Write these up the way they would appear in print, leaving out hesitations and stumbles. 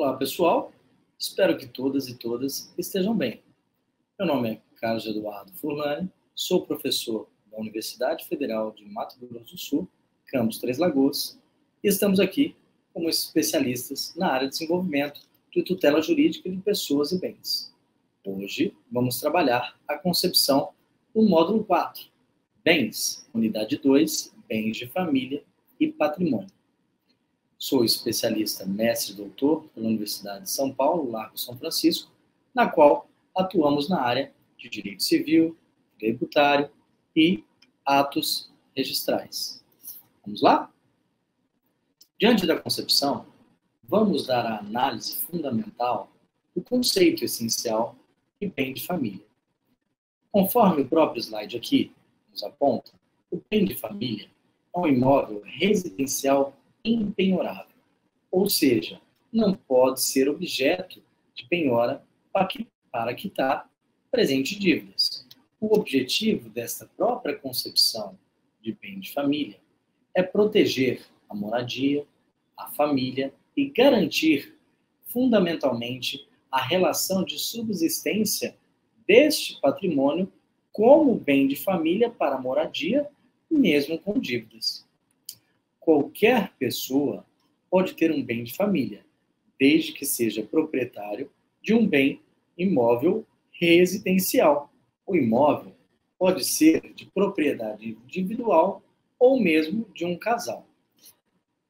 Olá, pessoal. Espero que todas e todas estejam bem. Meu nome é Carlos Eduardo Furlani, sou professor da Universidade Federal de Mato Grosso do Sul, campus Três Lagoas, e estamos aqui como especialistas na área de desenvolvimento de tutela jurídica de pessoas e bens. Hoje vamos trabalhar a concepção do módulo 4, Bens, unidade 2, Bens de Família e Patrimônio. Sou especialista mestre e doutor pela Universidade de São Paulo, Largo São Francisco, na qual atuamos na área de direito civil, tributário e atos registrais. Vamos lá? Diante da concepção, vamos dar a análise fundamental do conceito essencial de bem de família. Conforme o próprio slide aqui nos aponta, o bem de família é um imóvel residencial impenhorável, ou seja, não pode ser objeto de penhora para quitar presente dívidas. O objetivo desta própria concepção de bem de família é proteger a moradia, a família e garantir, fundamentalmente, a relação de subsistência deste patrimônio como bem de família para a moradia, mesmo com dívidas. Qualquer pessoa pode ter um bem de família, desde que seja proprietário de um bem imóvel residencial. O imóvel pode ser de propriedade individual ou mesmo de um casal.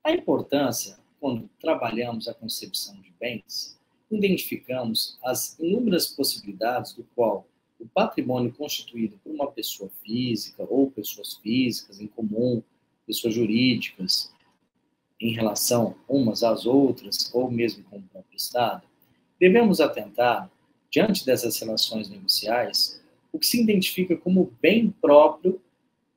A importância, quando trabalhamos a concepção de bens, identificamos as inúmeras possibilidades do qual o patrimônio constituído por uma pessoa física ou pessoas físicas em comum, pessoas jurídicas, em relação umas às outras, ou mesmo com o próprio Estado, devemos atentar, diante dessas relações negociais, o que se identifica como bem próprio,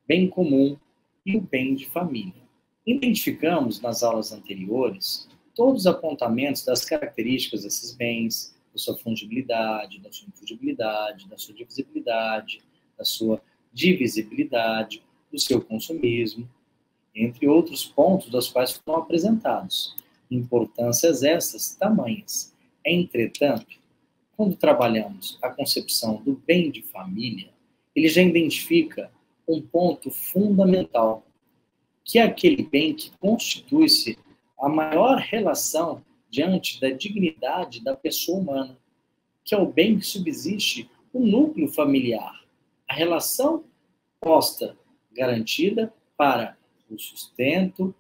bem comum e o bem de família. Identificamos nas aulas anteriores todos os apontamentos das características desses bens, da sua fungibilidade, da sua infungibilidade, da sua divisibilidade, da sua divisibilidade, do seu consumismo, entre outros pontos dos quais foram apresentados. Importâncias essas tamanhas. Entretanto, quando trabalhamos a concepção do bem de família, ele já identifica um ponto fundamental, que é aquele bem que constitui-se a maior relação diante da dignidade da pessoa humana, que é o bem que subsiste o núcleo familiar, a relação posta, garantida para o sustento,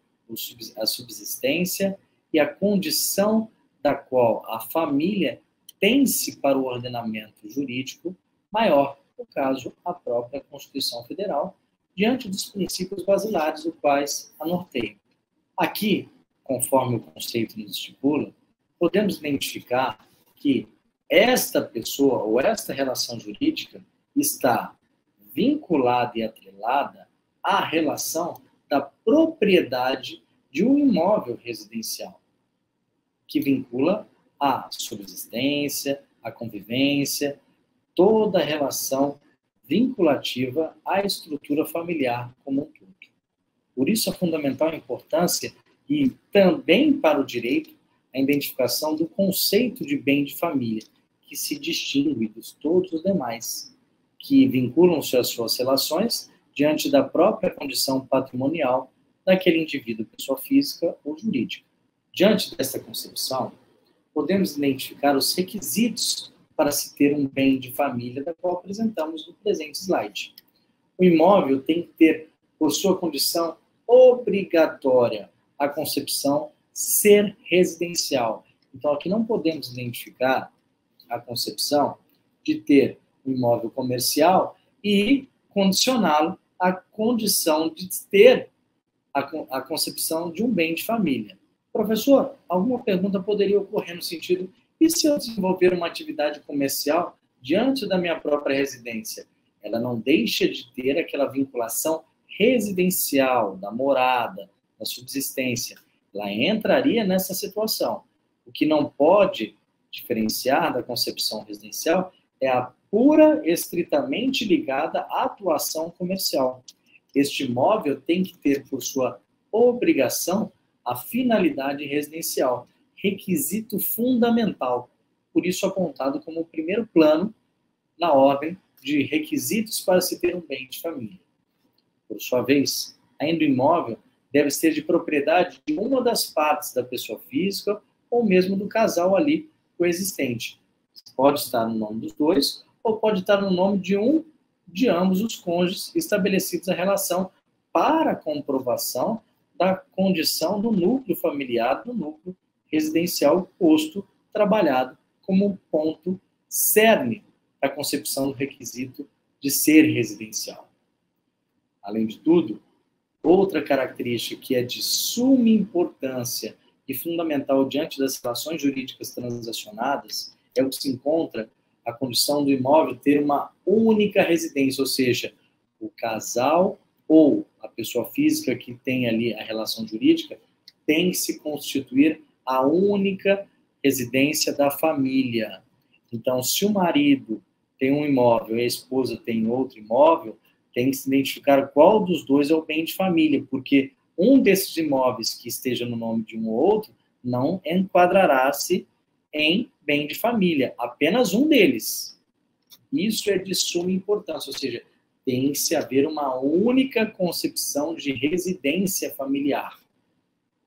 a subsistência e a condição da qual a família tem-se para o ordenamento jurídico maior, no caso, a própria Constituição Federal, diante dos princípios basilares dos quais a norteiam. Aqui, conforme o conceito nos estipula, podemos identificar que esta pessoa ou esta relação jurídica está vinculada e atrelada à relação da propriedade de um imóvel residencial, que vincula a subsistência, a convivência, toda a relação vinculativa à estrutura familiar como um todo. Por isso, a fundamental importância e também para o direito a identificação do conceito de bem de família, que se distingue de todos os demais, que vinculam-se às suas relações diante da própria condição patrimonial daquele indivíduo, pessoa física ou jurídica. Diante desta concepção, podemos identificar os requisitos para se ter um bem de família, da qual apresentamos no presente slide. O imóvel tem que ter, por sua condição obrigatória, a concepção ser residencial. Então, aqui não podemos identificar a concepção de ter um imóvel comercial e condicioná-lo à condição de ter a concepção de um bem de família. Professor, alguma pergunta poderia ocorrer no sentido: e se eu desenvolver uma atividade comercial diante da minha própria residência? Ela não deixa de ter aquela vinculação residencial, da morada, da subsistência. Ela entraria nessa situação. O que não pode diferenciar da concepção residencial é a pura, estritamente ligada à atuação comercial. Este imóvel tem que ter, por sua obrigação, a finalidade residencial. requisito fundamental, por isso apontado como o primeiro plano na ordem de requisitos para se ter um bem de família. Por sua vez, ainda o imóvel deve ser de propriedade de uma das partes da pessoa física ou mesmo do casal ali coexistente. Pode estar no nome dos dois ou pode estar no nome de ambos os cônjuges estabelecidos a relação para a comprovação da condição do núcleo familiar, do núcleo residencial posto, trabalhado como um ponto cerne da concepção do requisito de ser residencial. Além de tudo, outra característica que é de suma importância e fundamental diante das relações jurídicas transacionadas é o que se encontra a condição do imóvel ter uma única residência, ou seja, o casal ou a pessoa física que tem ali a relação jurídica tem que se constituir a única residência da família. Então, se o marido tem um imóvel e a esposa tem outro imóvel, tem que se identificar qual dos dois é o bem de família, porque um desses imóveis que esteja no nome de um ou outro não enquadrará-se em bem de família, apenas um deles. Isso é de suma importância, ou seja, tem que se haver uma única concepção de residência familiar.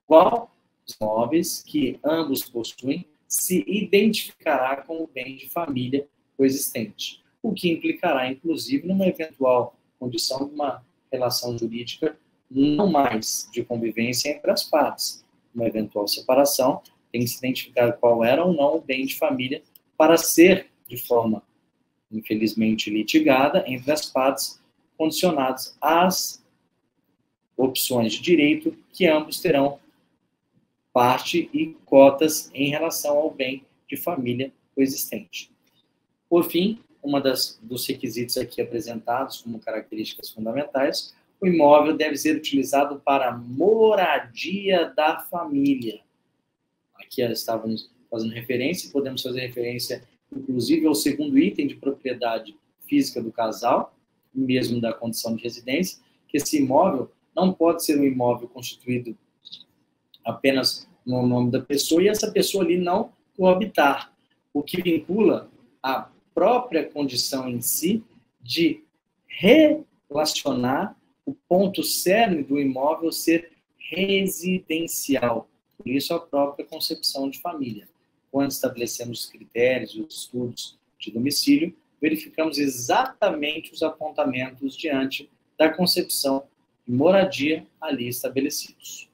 Qual os imóveis que ambos possuem se identificará com o bem de família coexistente, o que implicará, inclusive, numa eventual condição de uma relação jurídica não mais de convivência entre as partes. Uma eventual separação tem que se identificar qual era ou não o bem de família para ser, de forma, infelizmente, litigada entre as partes, condicionadas às opções de direito que ambos terão parte e cotas em relação ao bem de família coexistente. Por fim, dos requisitos aqui apresentados como características fundamentais, o imóvel deve ser utilizado para moradia da família. Aqui estávamos fazendo referência, podemos fazer referência, inclusive, ao segundo item de propriedade física do casal, mesmo da condição de residência, que esse imóvel não pode ser um imóvel constituído apenas no nome da pessoa e essa pessoa ali não coabitar, o que vincula a própria condição em si de relacionar o ponto cerne do imóvel ser residencial. Por isso, a própria concepção de família. Quando estabelecemos os critérios e os estudos de domicílio, verificamos exatamente os apontamentos diante da concepção de moradia ali estabelecidos.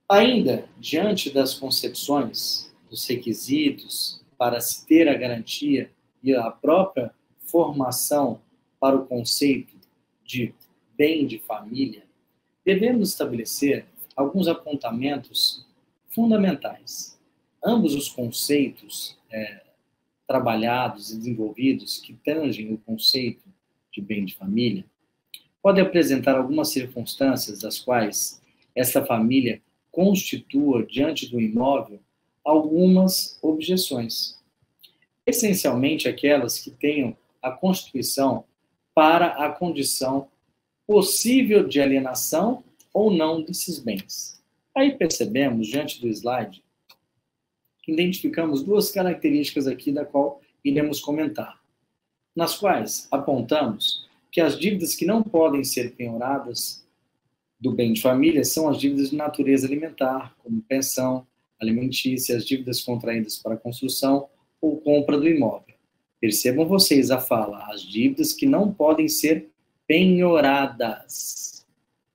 Ainda, diante das concepções, dos requisitos para se ter a garantia e a própria formação para o conceito de bem de família, devemos estabelecer alguns apontamentos fundamentais. Ambos os conceitos trabalhados e desenvolvidos que tangem o conceito de bem de família podem apresentar algumas circunstâncias das quais essa família constitua diante do imóvel algumas objeções. Essencialmente aquelas que tenham a constituição para a condição possível de alienação ou não desses bens. Aí percebemos, diante do slide, que identificamos duas características aqui da qual iremos comentar, nas quais apontamos que as dívidas que não podem ser penhoradas do bem de família são as dívidas de natureza alimentar, como pensão alimentícia, as dívidas contraídas para construção ou compra do imóvel. Percebam vocês a fala, as dívidas que não podem ser penhoradas.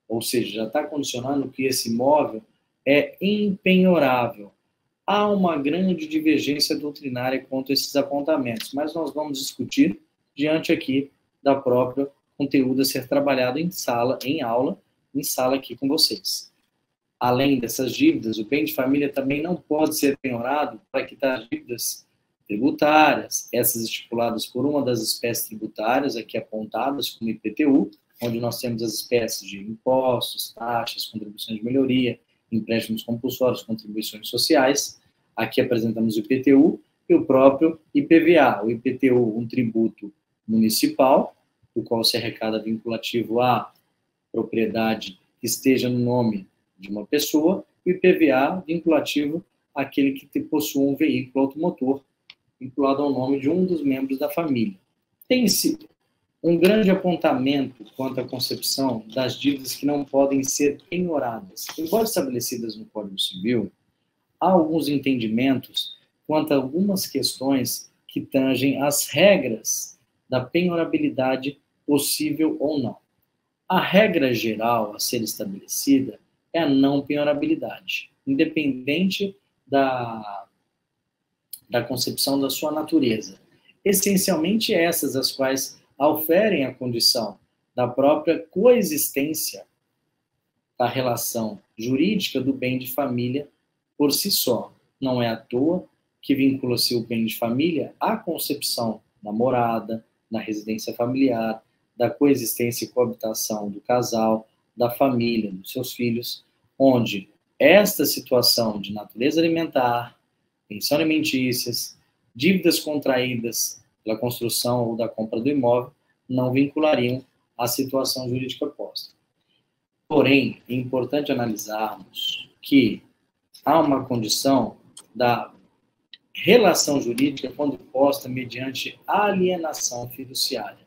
Ou seja, já está condicionando que esse imóvel é impenhorável. Há uma grande divergência doutrinária quanto a esses apontamentos, mas nós vamos discutir diante aqui da própria conteúdo a ser trabalhado em aula aqui com vocês. Além dessas dívidas, o bem de família também não pode ser penhorado para quitar dívidas tributárias, essas estipuladas por uma das espécies tributárias, aqui apontadas como IPTU, onde nós temos as espécies de impostos, taxas, contribuições de melhoria, empréstimos compulsórios, contribuições sociais. Aqui apresentamos o IPTU e o próprio IPVA. O IPTU, um tributo municipal, do qual se arrecada vinculativo à propriedade que esteja no nome de uma pessoa, e o IPVA vinculativo aquele que possua um veículo automotor vinculado ao nome de um dos membros da família. Tem-se um grande apontamento quanto à concepção das dívidas que não podem ser penhoradas. Embora estabelecidas no Código Civil, há alguns entendimentos quanto a algumas questões que tangem as regras da penhorabilidade possível ou não. A regra geral a ser estabelecida é a não penhorabilidade, independente da concepção da sua natureza. Essencialmente essas as quais auferem a condição da própria coexistência da relação jurídica do bem de família por si só. Não é à toa que vincula-se o bem de família à concepção da morada, da residência familiar, da coexistência e coabitação do casal, da família, dos seus filhos, onde esta situação de natureza alimentar, pensão alimentícias, dívidas contraídas pela construção ou da compra do imóvel, não vinculariam à situação jurídica posta. Porém, é importante analisarmos que há uma condição da relação jurídica quando posta mediante alienação fiduciária.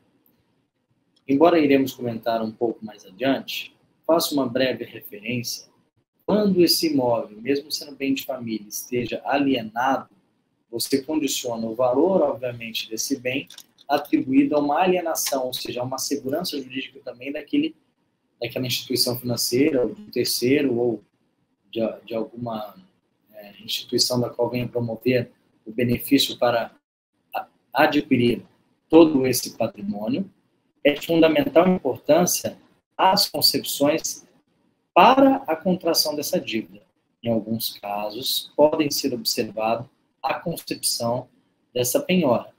Embora iremos comentar um pouco mais adiante, faço uma breve referência. Quando esse imóvel, mesmo sendo bem de família, esteja alienado, você condiciona o valor, obviamente, desse bem atribuído a uma alienação, ou seja, a uma segurança jurídica também daquela instituição financeira, ou do terceiro, ou de alguma instituição da qual venha promover o benefício para adquirir todo esse patrimônio. É de fundamental importância as concepções para a contração dessa dívida. Em alguns casos, podem ser observado a concepção dessa penhora.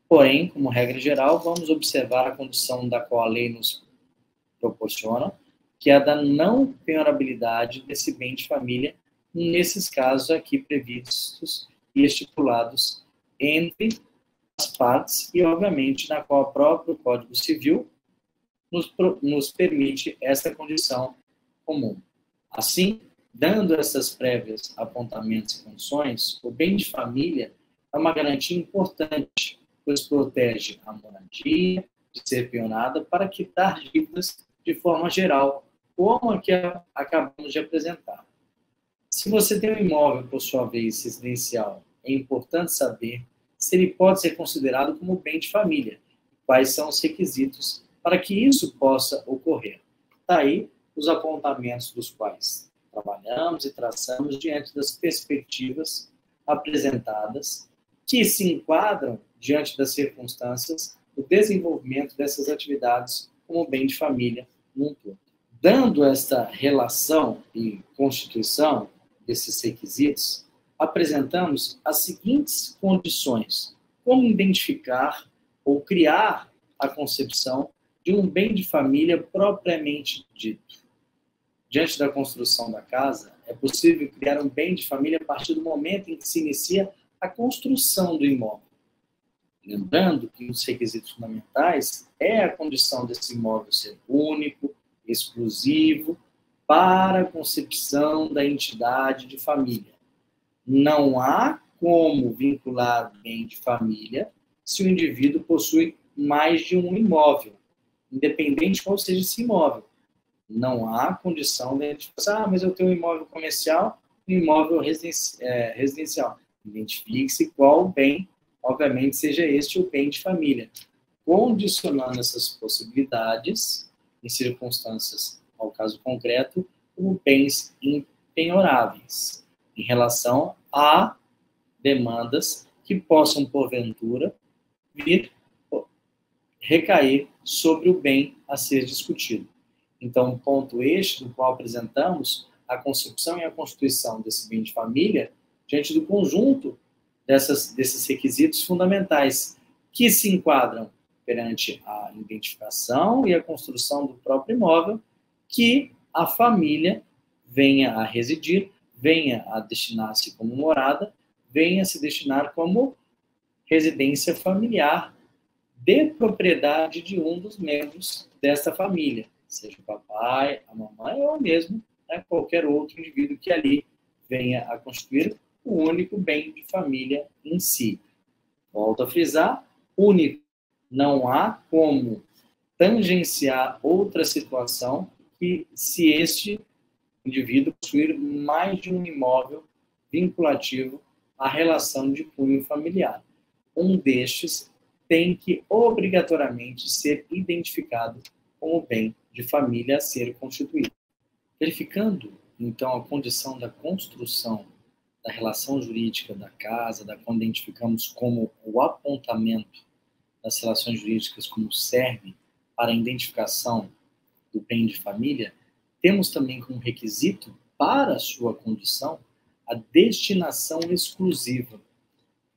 Porém, como regra geral, vamos observar a condição da qual a lei nos proporciona, que é a da não penhorabilidade desse bem de família, nesses casos aqui previstos e estipulados entre as partes e, obviamente, na qual o próprio Código Civil nos permite essa condição comum. Assim, dando essas prévias apontamentos e condições, o bem de família é uma garantia importante, pois protege a moradia de ser penhorada para quitar dívidas de forma geral, como a que acabamos de apresentar. Se você tem um imóvel, por sua vez, residencial, é importante saber se ele pode ser considerado como bem de família, quais são os requisitos para que isso possa ocorrer. Daí, os apontamentos dos quais trabalhamos e traçamos diante das perspectivas apresentadas, que se enquadram diante das circunstâncias do desenvolvimento dessas atividades como bem de família num todo. Dando esta relação e constituição desses requisitos, apresentamos as seguintes condições: como identificar ou criar a concepção de um bem de família propriamente dito. Diante da construção da casa, é possível criar um bem de família a partir do momento em que se inicia a construção do imóvel. Lembrando que um dos requisitos fundamentais é a condição desse imóvel ser único, exclusivo, para a concepção da entidade de família. Não há como vincular bem de família se o indivíduo possui mais de um imóvel, independente qual seja esse imóvel. Não há condição de a gente falar, mas eu tenho um imóvel comercial e um imóvel residencial. Identifique-se qual bem, obviamente, seja este o bem de família, condicionando essas possibilidades, em circunstâncias, ao caso concreto, como bens impenhoráveis, em relação a demandas que possam, porventura, vir recair sobre o bem a ser discutido. Então, o ponto este no qual apresentamos a concepção e a constituição desse bem de família diante do conjunto desses requisitos fundamentais que se enquadram perante a identificação e a construção do próprio imóvel, que a família venha a residir, venha a destinar-se como morada, venha a se destinar como residência familiar de propriedade de um dos membros desta família, seja o papai, a mamãe ou mesmo qualquer outro indivíduo que ali venha a constituir o único bem de família em si. Volto a frisar, único. Não há como tangenciar outra situação que se este indivíduo possuir mais de um imóvel vinculativo à relação de cunho familiar. Um destes tem que obrigatoriamente ser identificado como bem de família a ser constituído. Verificando, então, a condição da construção da relação jurídica da casa, da quando identificamos como o apontamento das relações jurídicas como serve para a identificação do bem de família, temos também como requisito para a sua condição a destinação exclusiva,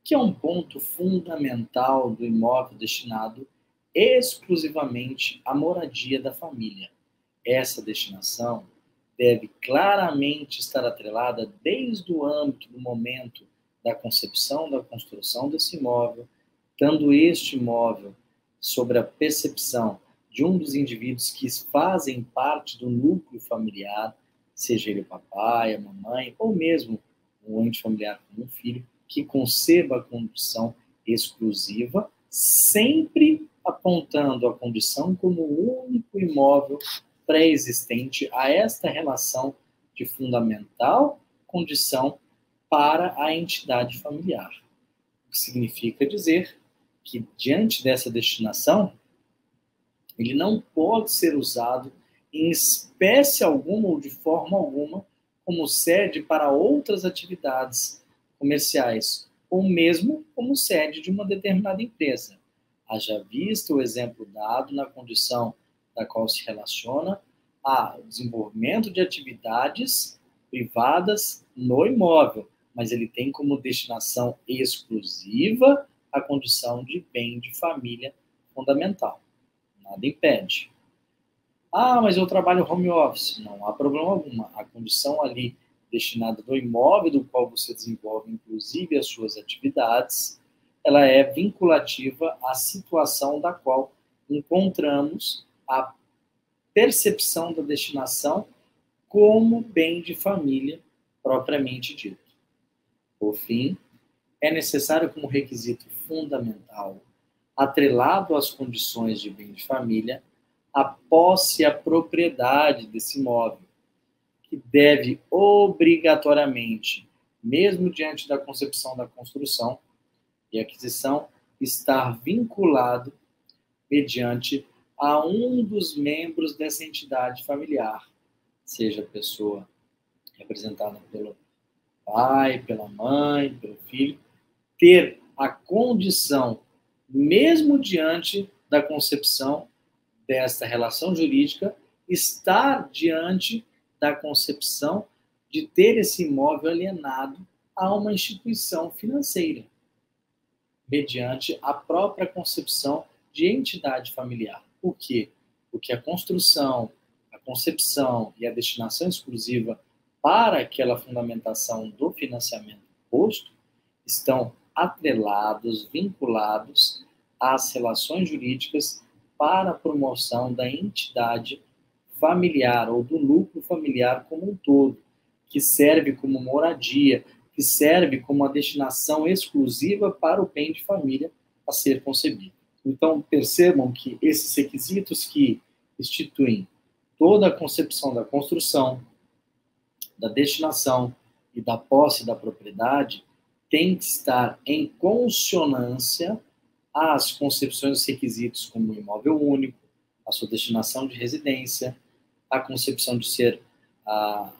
que é um ponto fundamental do imóvel destinado exclusivamente à moradia da família. Essa destinação deve claramente estar atrelada desde o âmbito do momento da concepção, da construção desse imóvel, estando este imóvel sobre a percepção de um dos indivíduos que fazem parte do núcleo familiar, seja ele o papai, a mamãe, ou mesmo um ente familiar como um filho, que conceba a condição exclusiva, sempre apontando a condição como o único imóvel pré-existente a esta relação de fundamental condição para a entidade familiar. O que significa dizer que, diante dessa destinação, ele não pode ser usado em espécie alguma ou de forma alguma como sede para outras atividades comerciais, ou mesmo como sede de uma determinada empresa. Haja visto o exemplo dado na condição da qual se relaciona ao desenvolvimento de atividades privadas no imóvel, mas ele tem como destinação exclusiva a condição de bem de família fundamental. Nada impede. Ah, mas eu trabalho home office. Não há problema algum. A condição ali destinada do imóvel do qual você desenvolve, inclusive, as suas atividades, ela é vinculativa à situação da qual encontramos a percepção da destinação como bem de família propriamente dito. Por fim, é necessário como requisito fundamental, atrelado às condições de bem de família, a posse e a propriedade desse imóvel, que deve obrigatoriamente, mesmo diante da concepção da construção e aquisição, estar vinculado mediante a um dos membros dessa entidade familiar, seja a pessoa representada pelo pai, pela mãe, pelo filho, ter a condição, mesmo diante da concepção desta relação jurídica, estar diante da concepção de ter esse imóvel alienado a uma instituição financeira, mediante a própria concepção de entidade familiar. Por quê? Porque a construção, a concepção e a destinação exclusiva para aquela fundamentação do financiamento posto estão atrelados, vinculados às relações jurídicas para a promoção da entidade familiar ou do núcleo familiar como um todo, que serve como moradia, que serve como a destinação exclusiva para o bem de família a ser concebido. Então, percebam que esses requisitos que instituem toda a concepção da construção, da destinação e da posse da propriedade têm que estar em consonância às concepções e requisitos como o imóvel único, a sua destinação de residência, a concepção de ser a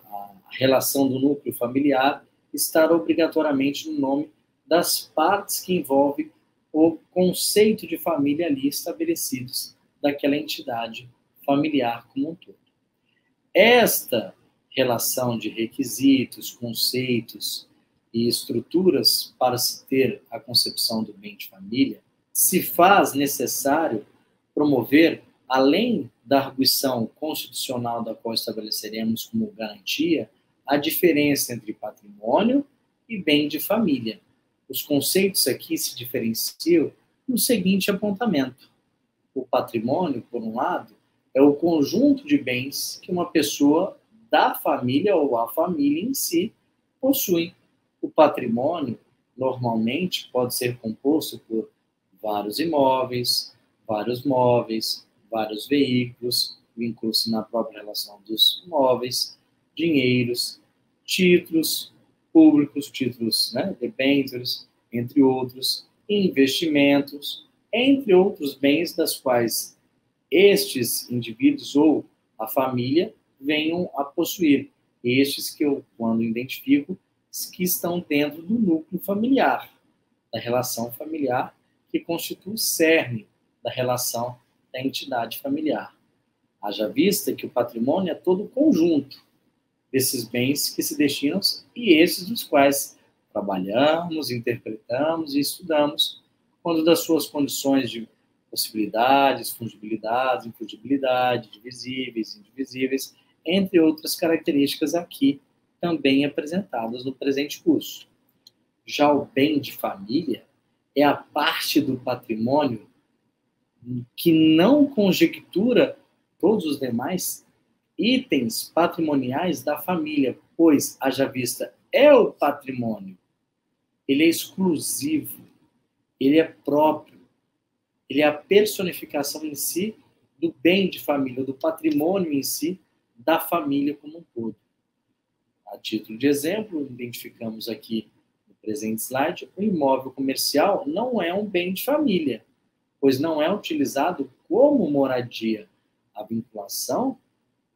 relação do núcleo familiar, estar obrigatoriamente no nome das partes que envolvem o conceito de família ali estabelecidos daquela entidade familiar como um todo. Esta relação de requisitos, conceitos e estruturas para se ter a concepção do bem de família se faz necessário promover, além da arguição constitucional da qual estabeleceremos como garantia, a diferença entre patrimônio e bem de família. Os conceitos aqui se diferenciam no seguinte apontamento. O patrimônio, por um lado, é o conjunto de bens que uma pessoa da família ou a família em si possui. O patrimônio, normalmente, pode ser composto por vários imóveis, vários móveis, vários veículos, vincula-se na própria relação dos imóveis, dinheiros, títulos públicos, títulos, né, debêntures, entre outros, investimentos, entre outros bens das quais estes indivíduos ou a família venham a possuir. Estes que eu, quando identifico, que estão dentro do núcleo familiar, da relação familiar, que constitui o cerne da relação da entidade familiar. Haja vista que o patrimônio é todo o conjunto desses bens que se destinam e esses dos quais trabalhamos, interpretamos e estudamos, quando das suas condições de possibilidades, fungibilidades, infungibilidade, divisíveis, indivisíveis, entre outras características aqui também apresentadas no presente curso. Já o bem de família é a parte do patrimônio que não conjectura todos os demais itens patrimoniais da família, pois, haja vista, é o patrimônio. Ele é exclusivo, ele é próprio, ele é a personificação em si do bem de família, do patrimônio em si, da família como um todo. A título de exemplo, identificamos aqui no presente slide, o imóvel comercial não é um bem de família, pois não é utilizado como moradia. A vinculação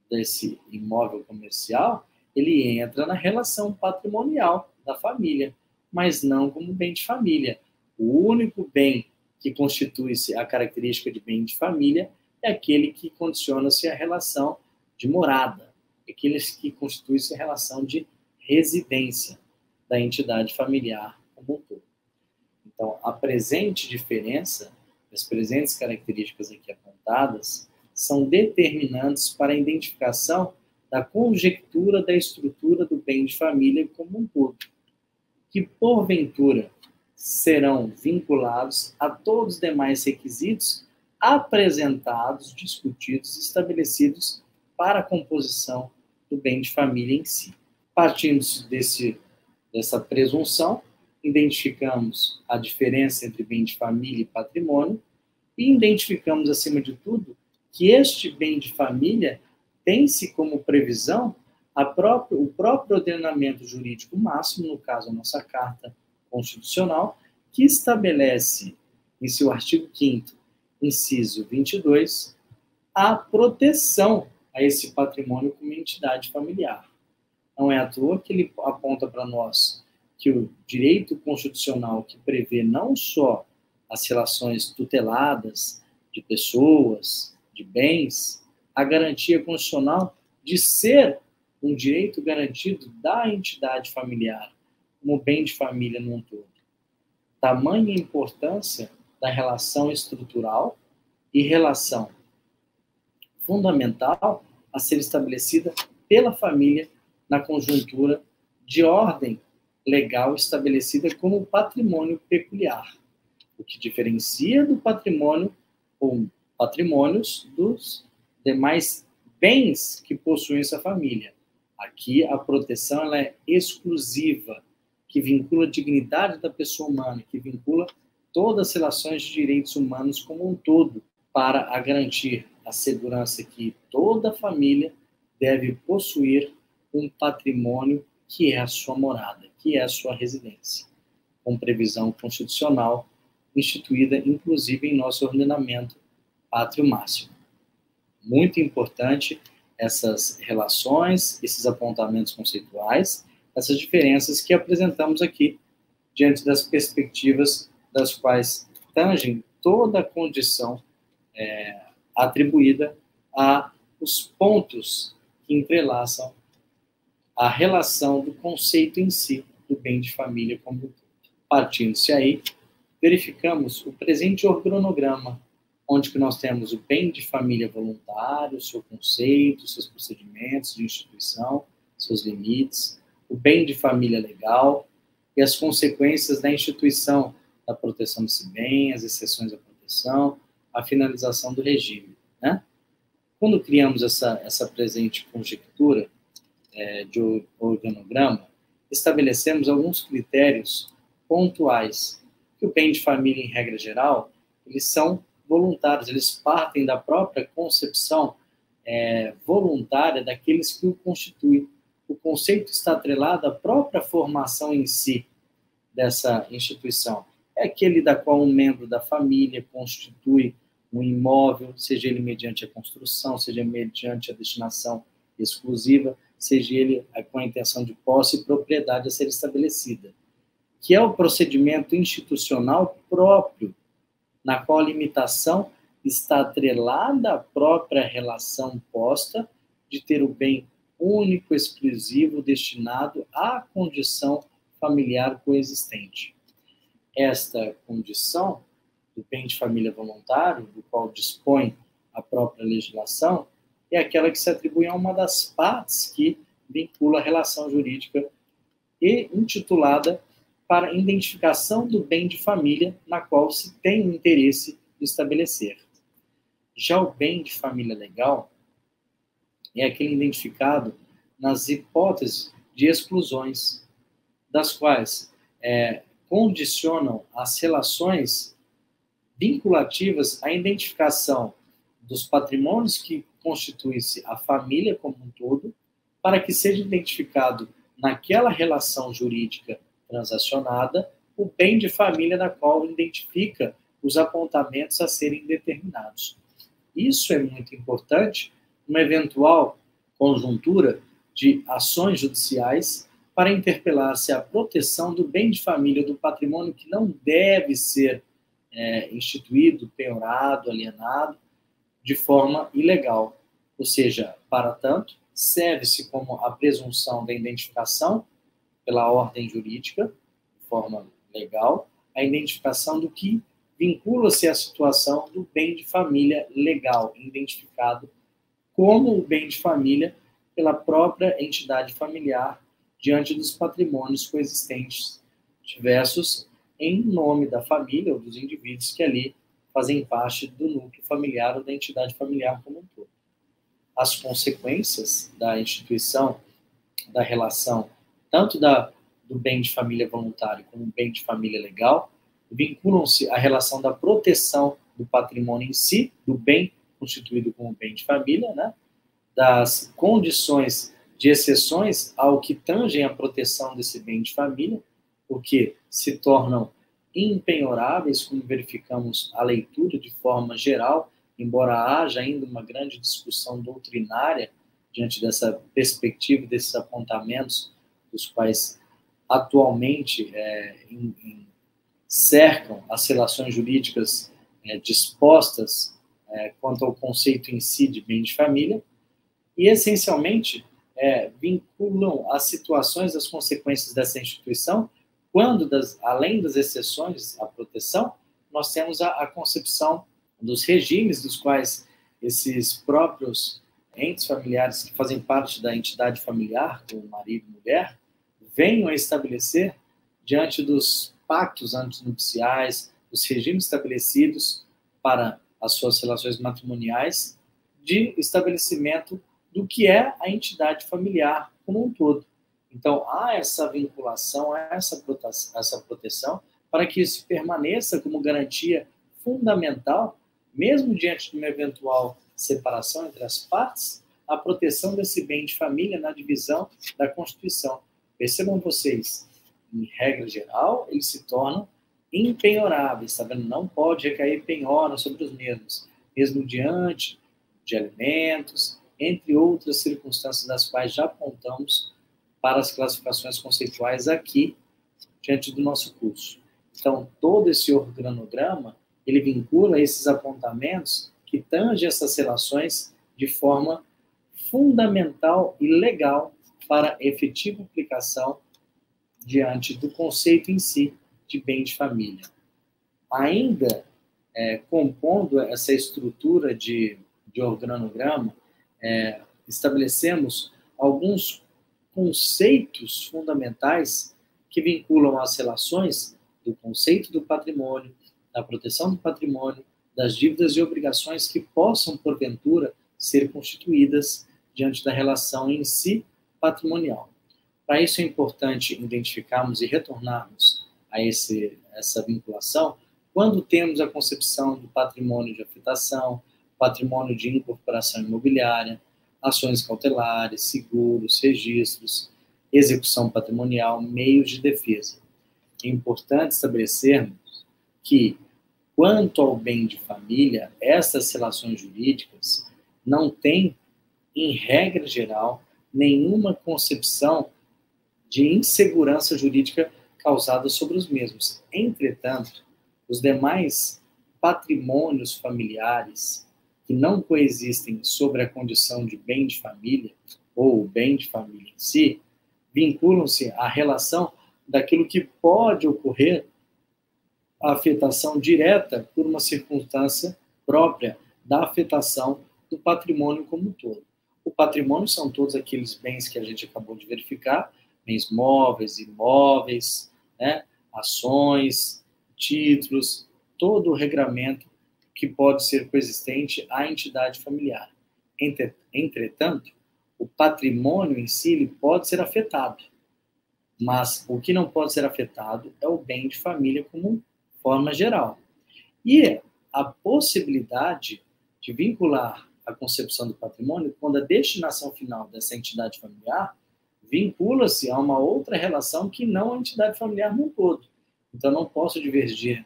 desse imóvel comercial, ele entra na relação patrimonial da família, mas não como bem de família. O único bem que constitui-se a característica de bem de família é aquele que condiciona-se à relação de morada, aqueles que constituem-se a relação de residência da entidade familiar como um todo. Então, a presente diferença, as presentes características aqui apontadas, são determinantes para a identificação da conjectura da estrutura do bem de família como um todo, que, porventura, serão vinculados a todos os demais requisitos apresentados, discutidos, estabelecidos para a composição do bem de família em si. Partindo dessa presunção, identificamos a diferença entre bem de família e patrimônio e identificamos, acima de tudo, que este bem de família tem-se como previsão o próprio ordenamento jurídico máximo, no caso a nossa Carta Constitucional, que estabelece, em seu artigo 5º, inciso 22, a proteção a esse patrimônio como entidade familiar. Não é à toa que ele aponta para nós que o direito constitucional que prevê não só as relações tuteladas de pessoas, de bens, a garantia constitucional de ser um direito garantido da entidade familiar, como bem de família num todo. Tamanha importância da relação estrutural e relação fundamental a ser estabelecida pela família na conjuntura de ordem legal estabelecida como patrimônio peculiar, o que diferencia do patrimônio ou patrimônios dos demais bens que possuem essa família. Aqui a proteção ela é exclusiva, que vincula a dignidade da pessoa humana, que vincula todas as relações de direitos humanos como um todo, para a garantir a segurança que toda família deve possuir um patrimônio que é a sua morada, que é a sua residência, com previsão constitucional instituída, inclusive, em nosso ordenamento pátrio máximo. Muito importante essas relações, esses apontamentos conceituais, essas diferenças que apresentamos aqui, diante das perspectivas das quais tangem toda a condição atribuída aos pontos que entrelaçam a relação do conceito em si do bem de família como um todo. Partindo-se aí, verificamos o presente organograma, onde que nós temos o bem de família voluntário, seu conceito, seus procedimentos de instituição, seus limites, o bem de família legal e as consequências da instituição da proteção desse bem, as exceções da proteção, a finalização do regime, né? Quando criamos essa presente conjectura de organograma, estabelecemos alguns critérios pontuais, que o bem de família, em regra geral, eles são voluntários, eles partem da própria concepção voluntária daqueles que o constituem. O conceito está atrelado à própria formação em si dessa instituição. É aquele da qual um membro da família constitui um imóvel, seja ele mediante a construção, seja mediante a destinação exclusiva, seja ele com a intenção de posse e propriedade a ser estabelecida, que é o procedimento institucional próprio, na qual a limitação está atrelada à própria relação posta de ter o bem único, exclusivo, destinado à condição familiar coexistente. Esta condição do bem de família voluntário, do qual dispõe a própria legislação, é aquela que se atribui a uma das partes que vincula a relação jurídica e intitulada para a identificação do bem de família na qual se tem o interesse de estabelecer. Já o bem de família legal é aquele identificado nas hipóteses de exclusões, das quais condicionam as relações vinculativas à identificação dos patrimônios que constituem-se a família como um todo, para que seja identificado naquela relação jurídica transacionada o bem de família na qual identifica os apontamentos a serem determinados. Isso é muito importante numa eventual conjuntura de ações judiciais para interpelar-se a proteção do bem de família, do patrimônio que não deve ser instituído, penhorado, alienado de forma ilegal. Ou seja, para tanto, serve-se como a presunção da identificação pela ordem jurídica, de forma legal, a identificação do que vincula-se à situação do bem de família legal, identificado como o bem de família pela própria entidade familiar diante dos patrimônios coexistentes diversos em nome da família ou dos indivíduos que ali fazem parte do núcleo familiar ou da entidade familiar como um todo. As consequências da instituição, da relação, tanto do bem de família voluntário como do bem de família legal, vinculam-se à relação da proteção do patrimônio em si, do bem constituído como bem de família, né? Das condições de exceções ao que tangem a proteção desse bem de família, porque se tornam impenhoráveis, como verificamos a leitura de forma geral, embora haja ainda uma grande discussão doutrinária diante dessa perspectiva, desses apontamentos, dos quais atualmente cercam as relações jurídicas dispostas quanto ao conceito em si de bem de família, e essencialmente vinculam as situações, as consequências dessa instituição, quando, além das exceções à proteção, nós temos a concepção dos regimes dos quais esses próprios entes familiares que fazem parte da entidade familiar, como marido e mulher, venham a estabelecer diante dos pactos antinupciais, dos regimes estabelecidos para as suas relações matrimoniais, de estabelecimento do que é a entidade familiar como um todo. Então, há essa vinculação, há essa proteção, para que isso permaneça como garantia fundamental, mesmo diante de uma eventual separação entre as partes, a proteção desse bem de família na divisão da Constituição. Percebam vocês, em regra geral, eles se tornam impenhoráveis, tá vendo? Não pode recair penhora sobre os mesmos, mesmo diante de alimentos, entre outras circunstâncias das quais já apontamos para as classificações conceituais aqui, diante do nosso curso. Então, todo esse organograma, ele vincula esses apontamentos que tangem essas relações de forma fundamental e legal para a efetiva aplicação diante do conceito em si de bem de família. Ainda compondo essa estrutura de organograma, estabelecemos alguns conceitos fundamentais que vinculam as relações do conceito do patrimônio, da proteção do patrimônio, das dívidas e obrigações que possam, porventura, ser constituídas diante da relação em si patrimonial. Para isso é importante identificarmos e retornarmos a essa vinculação quando temos a concepção do patrimônio de afetação, patrimônio de incorporação imobiliária, ações cautelares, seguros, registros, execução patrimonial, meios de defesa. É importante estabelecermos que, quanto ao bem de família, essas relações jurídicas não têm, em regra geral, nenhuma concepção de insegurança jurídica causada sobre os mesmos. Entretanto, os demais patrimônios familiares que não coexistem sobre a condição de bem de família, ou o bem de família em si, vinculam-se à relação daquilo que pode ocorrer a afetação direta por uma circunstância própria da afetação do patrimônio como um todo. O patrimônio são todos aqueles bens que a gente acabou de verificar, bens móveis, imóveis, né, ações, títulos, todo o regramento que pode ser coexistente à entidade familiar. Entretanto, o patrimônio em si ele pode ser afetado, mas o que não pode ser afetado é o bem de família como forma geral. E a possibilidade de vincular a concepção do patrimônio, quando a destinação final dessa entidade familiar vincula-se a uma outra relação que não a entidade familiar no todo. Então, não posso divergir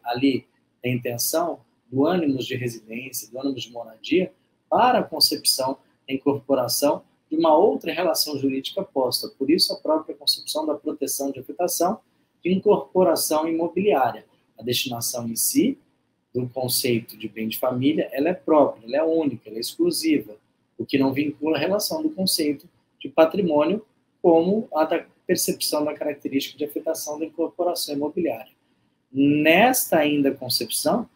ali da intenção do ânimos de residência, do ânimos de moradia, para a concepção da incorporação de uma outra relação jurídica posta. Por isso, a própria concepção da proteção de afetação de incorporação imobiliária. A destinação em si, do conceito de bem de família, ela é própria, ela é única, ela é exclusiva, o que não vincula a relação do conceito de patrimônio como a da percepção da característica de afetação da incorporação imobiliária. Nesta ainda concepção,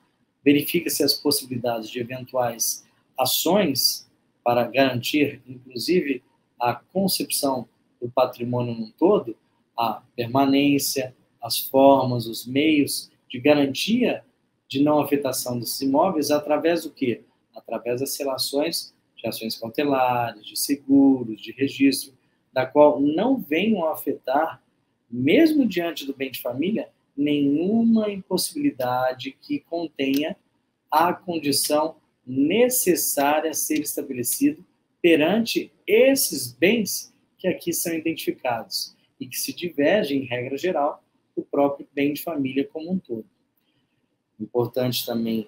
verifica-se as possibilidades de eventuais ações para garantir, inclusive, a concepção do patrimônio num todo, a permanência, as formas, os meios de garantia de não afetação desses imóveis através do quê? Através das relações de ações cautelares, de seguros, de registro, da qual não venham a afetar, mesmo diante do bem de família, nenhuma impossibilidade que contenha a condição necessária a ser estabelecido perante esses bens que aqui são identificados e que se divergem, em regra geral, do próprio bem de família como um todo. Importante também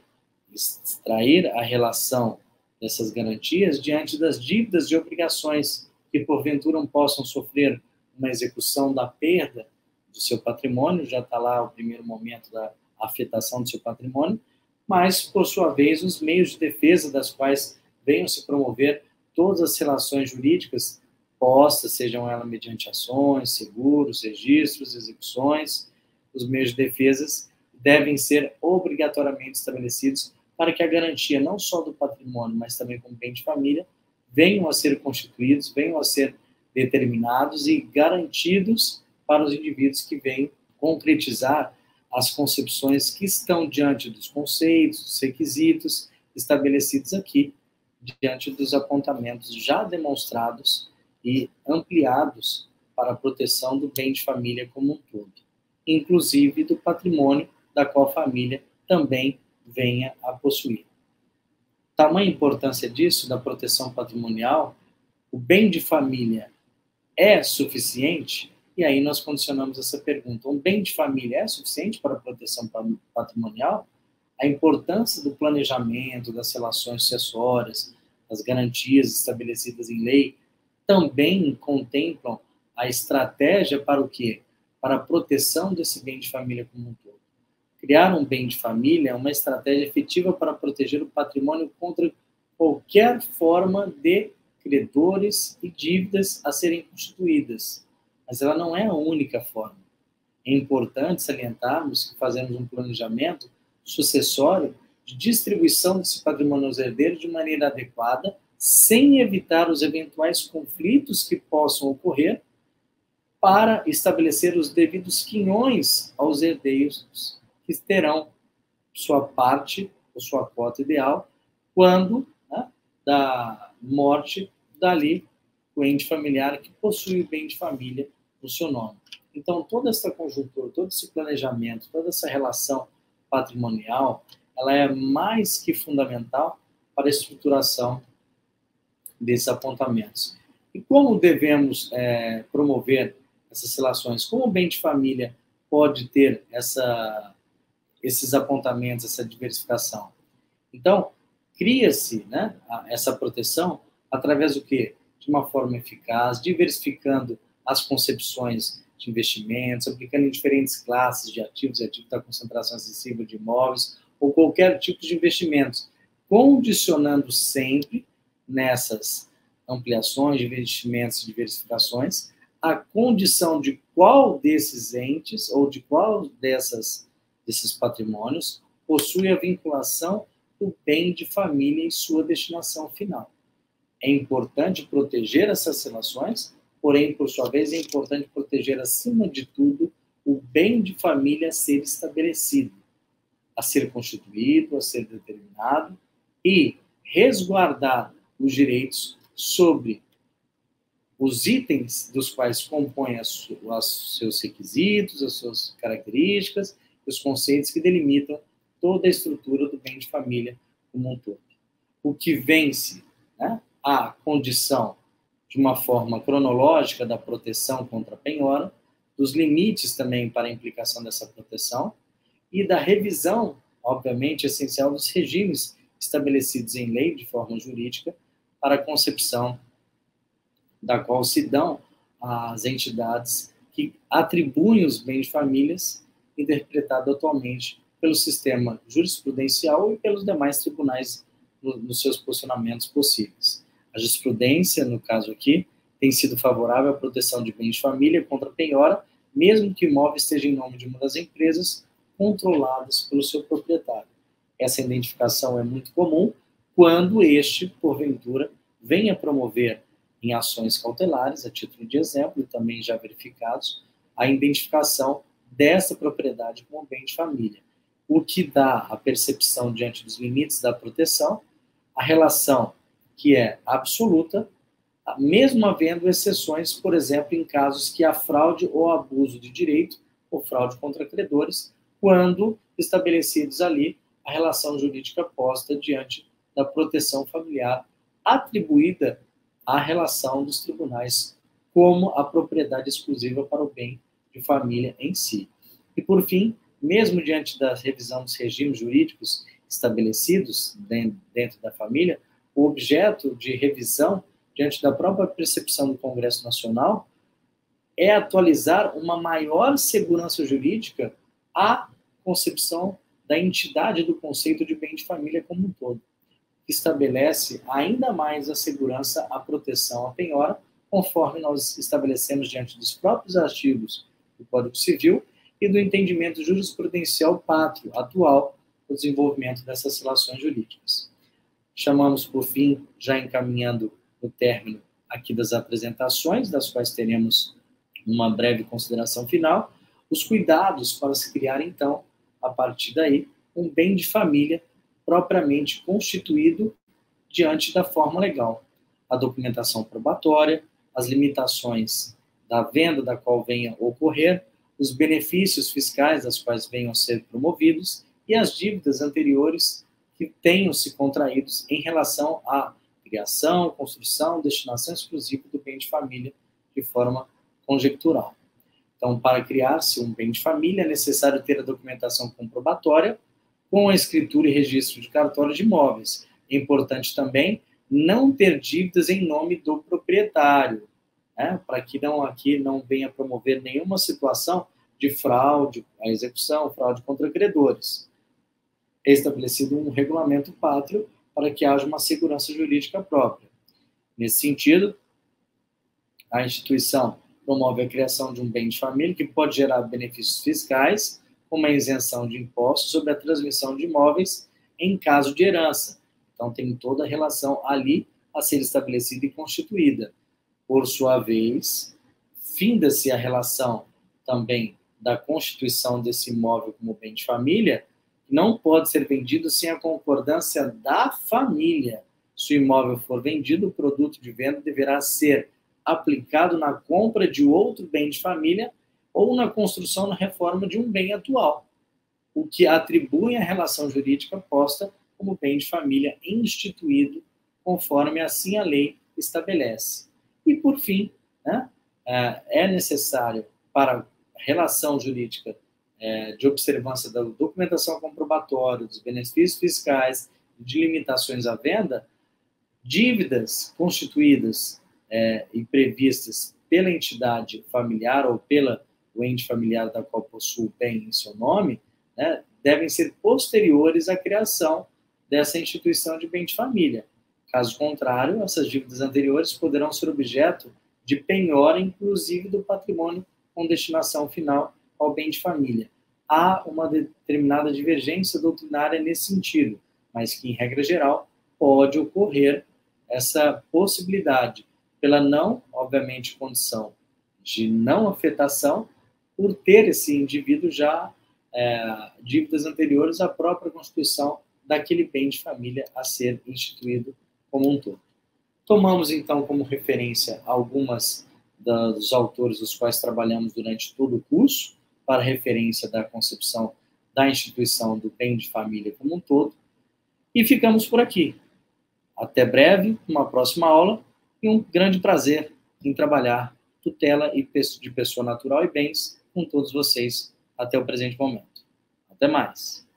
extrair a relação dessas garantias diante das dívidas de obrigações que, porventura, possam sofrer uma execução da perda do seu patrimônio, já está lá o primeiro momento da afetação do seu patrimônio, mas, por sua vez, os meios de defesa das quais venham se promover todas as relações jurídicas postas, sejam elas mediante ações, seguros, registros, execuções, os meios de defesa devem ser obrigatoriamente estabelecidos para que a garantia não só do patrimônio, mas também como bem de família, venham a ser constituídos, venham a ser determinados e garantidos para os indivíduos que venham concretizar as concepções que estão diante dos conceitos, dos requisitos estabelecidos aqui, diante dos apontamentos já demonstrados e ampliados para a proteção do bem de família como um todo, inclusive do patrimônio da qual a família também venha a possuir. Tamanha importância disso, da proteção patrimonial, o bem de família é suficiente? E aí nós condicionamos essa pergunta. Um bem de família é suficiente para a proteção patrimonial? A importância do planejamento, das relações sucessórias, das garantias estabelecidas em lei, também contemplam a estratégia para o quê? Para a proteção desse bem de família como um todo. Criar um bem de família é uma estratégia efetiva para proteger o patrimônio contra qualquer forma de credores e dívidas a serem constituídas. Mas ela não é a única forma. É importante salientarmos que fazemos um planejamento sucessório de distribuição desse patrimônio aos herdeiros de maneira adequada, sem evitar os eventuais conflitos que possam ocorrer, para estabelecer os devidos quinhões aos herdeiros que terão sua parte ou sua cota ideal quando, né, da morte dali o ente familiar que possui o bem de família no seu nome. Então, toda essa conjuntura, todo esse planejamento, toda essa relação patrimonial, ela é mais que fundamental para a estruturação desses apontamentos. E como devemos promover essas relações? Como o bem de família pode ter esses apontamentos, essa diversificação? Então, cria-se, né, essa proteção através do quê? De uma forma eficaz, diversificando as concepções de investimentos, aplicando em diferentes classes de ativos e ativos da concentração excessiva de imóveis, ou qualquer tipo de investimentos, condicionando sempre nessas ampliações de investimentos e diversificações a condição de qual desses entes ou de qual desses patrimônios possui a vinculação do bem de família em sua destinação final. É importante proteger essas relações, porém, por sua vez, é importante proteger, acima de tudo, o bem de família a ser estabelecido, a ser constituído, a ser determinado, e resguardar os direitos sobre os itens dos quais compõem os seus requisitos, as suas características, os conceitos que delimitam toda a estrutura do bem de família como um todo. O que vence, né, a condição de uma forma cronológica da proteção contra a penhora, dos limites também para a implicação dessa proteção e da revisão, obviamente, essencial dos regimes estabelecidos em lei de forma jurídica para a concepção da qual se dão as entidades que atribuem os bens de famílias, interpretado atualmente pelo sistema jurisprudencial e pelos demais tribunais nos seus posicionamentos possíveis. A jurisprudência, no caso aqui, tem sido favorável à proteção de bens de família contra a penhora, mesmo que o imóvel esteja em nome de uma das empresas controladas pelo seu proprietário. Essa identificação é muito comum quando este, porventura, venha promover em ações cautelares, a título de exemplo, e também já verificados, a identificação dessa propriedade como bem de família, o que dá a percepção diante dos limites da proteção, a relação que é absoluta, mesmo havendo exceções, por exemplo, em casos que há fraude ou abuso de direito, ou fraude contra credores, quando estabelecidos ali a relação jurídica posta diante da proteção familiar atribuída à relação dos tribunais como a propriedade exclusiva para o bem de família em si. E, por fim, mesmo diante da revisão dos regimes jurídicos estabelecidos dentro da família, o objeto de revisão, diante da própria percepção do Congresso Nacional, é atualizar uma maior segurança jurídica à concepção da entidade do conceito de bem de família como um todo, que estabelece ainda mais a segurança, a proteção, a penhora, conforme nós estabelecemos diante dos próprios artigos do Código Civil e do entendimento jurisprudencial pátrio atual do desenvolvimento dessas relações jurídicas. Chamamos, por fim, já encaminhando o término aqui das apresentações, das quais teremos uma breve consideração final, os cuidados para se criar, então, a partir daí, um bem de família propriamente constituído diante da forma legal. A documentação probatória, as limitações da venda da qual venha a ocorrer, os benefícios fiscais das quais venham a ser promovidos e as dívidas anteriores que tenham se contraídos em relação à criação, construção, destinação exclusiva do bem de família de forma conjectural. Então, para criar-se um bem de família, é necessário ter a documentação comprobatória com a escritura e registro de cartório de imóveis. É importante também não ter dívidas em nome do proprietário, né, para que aqui não venha promover nenhuma situação de fraude à execução, fraude contra credores. É estabelecido um regulamento pátrio para que haja uma segurança jurídica própria. Nesse sentido, a instituição promove a criação de um bem de família que pode gerar benefícios fiscais, como a isenção de impostos sobre a transmissão de imóveis em caso de herança. Então, tem toda a relação ali a ser estabelecida e constituída. Por sua vez, finda-se a relação também da constituição desse imóvel como bem de família, que não pode ser vendido sem a concordância da família. Se o imóvel for vendido, o produto de venda deverá ser aplicado na compra de outro bem de família ou na construção na reforma de um bem atual, o que atribui a relação jurídica posta como bem de família instituído, conforme assim a lei estabelece. E, por fim, né, é necessário, para a relação jurídica de observância da documentação comprobatória, dos benefícios fiscais, de limitações à venda, dívidas constituídas e previstas pela entidade familiar ou pela o ente familiar da qual possui o bem em seu nome, né, devem ser posteriores à criação dessa instituição de bem de família. Caso contrário, essas dívidas anteriores poderão ser objeto de penhora, inclusive do patrimônio com destinação final ao bem de família. Há uma determinada divergência doutrinária nesse sentido, mas que, em regra geral, pode ocorrer essa possibilidade, pela não, obviamente, condição de não afetação, por ter esse indivíduo já dívidas anteriores à própria constituição daquele bem de família a ser instituído como um todo. Tomamos, então, como referência algumas dos autores dos quais trabalhamos durante todo o curso, para referência da concepção da instituição do bem de família como um todo, e ficamos por aqui. Até breve, uma próxima aula, e um grande prazer em trabalhar tutela de pessoa natural e bens com todos vocês até o presente momento. Até mais!